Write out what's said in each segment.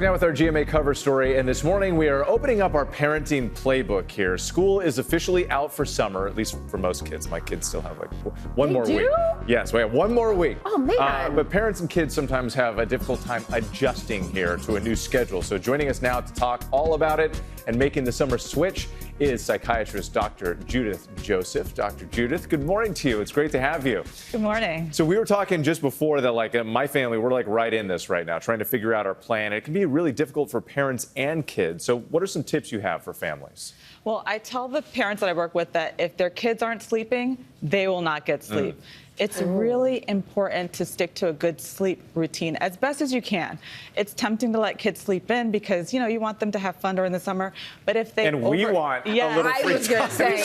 Now with our GMA cover story, and this morning we are opening up our parenting playbook here. School is officially out for summer, at least for most kids. My kids still have like one more week. Yes, we have one more week. Oh, man. But parents and kids sometimes have a difficult time adjusting here to a new schedule. So joining us now to talk all about it and making the summer switch is psychiatrist Dr. Judith Joseph. Dr. Judith, good morning to you. It's great to have you. Good morning. So we were talking just before that, like my family, we're like right in this right now, trying to figure out our plan. It can be really difficult for parents and kids. So what are some tips you have for families? Well, I tell the parents that I work with that if their kids aren't sleeping, they will not get sleep. It's really important to stick to a good sleep routine as best as you can. It's tempting to let kids sleep in because, you know, you want them to have fun during the summer. But if they we want a little free time. I was going to say,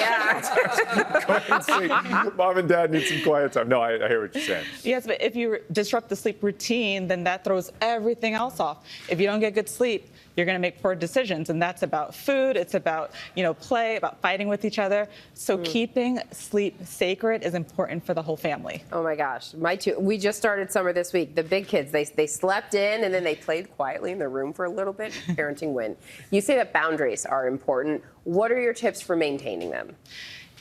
Go ahead and sleep. Mom and dad need some quiet time. No, I hear what you're saying. Yes, but if you disrupt the sleep routine, then that throws everything else off. If you don't get good sleep, you're going to make poor decisions, and that's about food. It's about, you know, play, about fighting with each other. So keeping sleep sacred is important for the whole family. oh my gosh, my two. We just started summer this week. The big kids, they slept in and then they played quietly in their room for a little bit. Parenting win. You say that boundaries are important. What are your tips for maintaining them?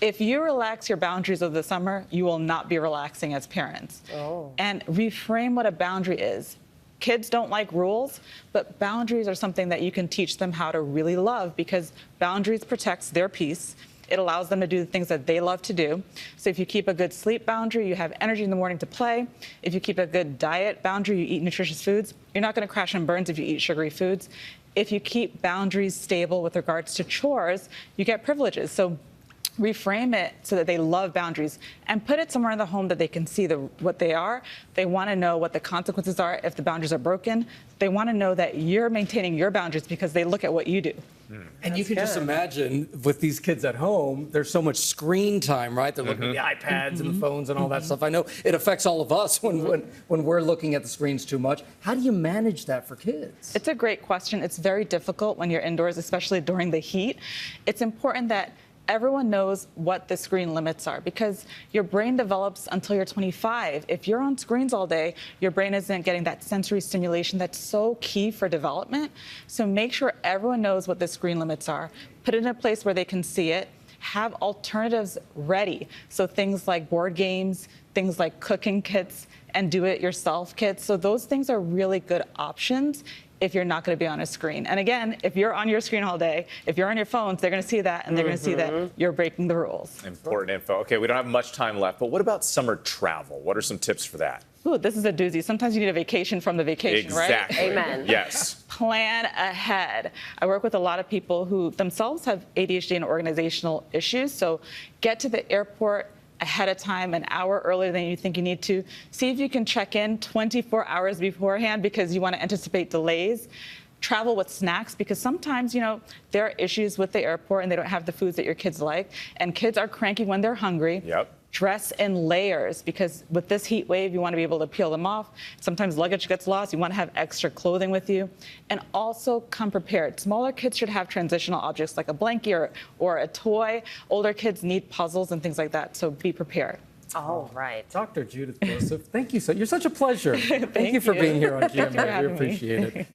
If you relax your boundaries over the summer, you will not be relaxing as parents. And reframe what a boundary is. Kids don't like rules, but boundaries are something that you can teach them how to really love because boundaries protects their peace. It allows them to do the things that they love to do. So if you keep a good sleep boundary, you have energy in the morning to play. If you keep a good diet boundary, you eat nutritious foods. You're not going to crash and burns if you eat sugary foods. If you keep boundaries stable with regards to chores, you get privileges. So reframe it so that they love boundaries and put it somewhere in the home that they can see what they are. They want to know what the consequences are if the boundaries are broken. They want to know that you're maintaining your boundaries because they look at what you do. And you can just imagine with these kids at home, there's so much screen time, right? They're looking at the iPads and the phones and all that stuff. I know it affects all of us when we're looking at the screens too much. How do you manage that for kids? It's a great question. It's very difficult when you're indoors, especially during the heat. It's important that everyone knows what the screen limits are because your brain develops until you're 25. If you're on screens all day, your brain isn't getting that sensory stimulation that's so key for development. So make sure everyone knows what the screen limits are. Put it in a place where they can see it. Have alternatives ready. So things like board games, things like cooking kits, and do-it-yourself kits. So those things are really good options if you're not going to be on a screen. And again, if you're on your screen all day, if you're on your phones, they're going to see that, and they're going to see that you're breaking the rules. Important info. Okay, we don't have much time left, but what about summer travel? What are some tips for that? Ooh, this is a doozy. Sometimes you need a vacation from the vacation, right? Exactly. Amen. Yes. Plan ahead. I work with a lot of people who themselves have ADHD and organizational issues, so get to the airport ahead of time, an hour earlier than you think you need to. See if you can check in 24 hours beforehand because you want to anticipate delays. Travel with snacks because sometimes, you know, there are issues with the airport and they don't have the foods that your kids like. And kids are cranky when they're hungry. Yep. Dress in layers because with this heat wave, you want to be able to peel them off. Sometimes luggage gets lost. You want to have extra clothing with you. And also come prepared. Smaller kids should have transitional objects like a blanket or a toy. Older kids need puzzles and things like that. So be prepared. All right. Dr. Judith Joseph, thank you. You're such a pleasure. Thank you for being here on GMA. We appreciate it.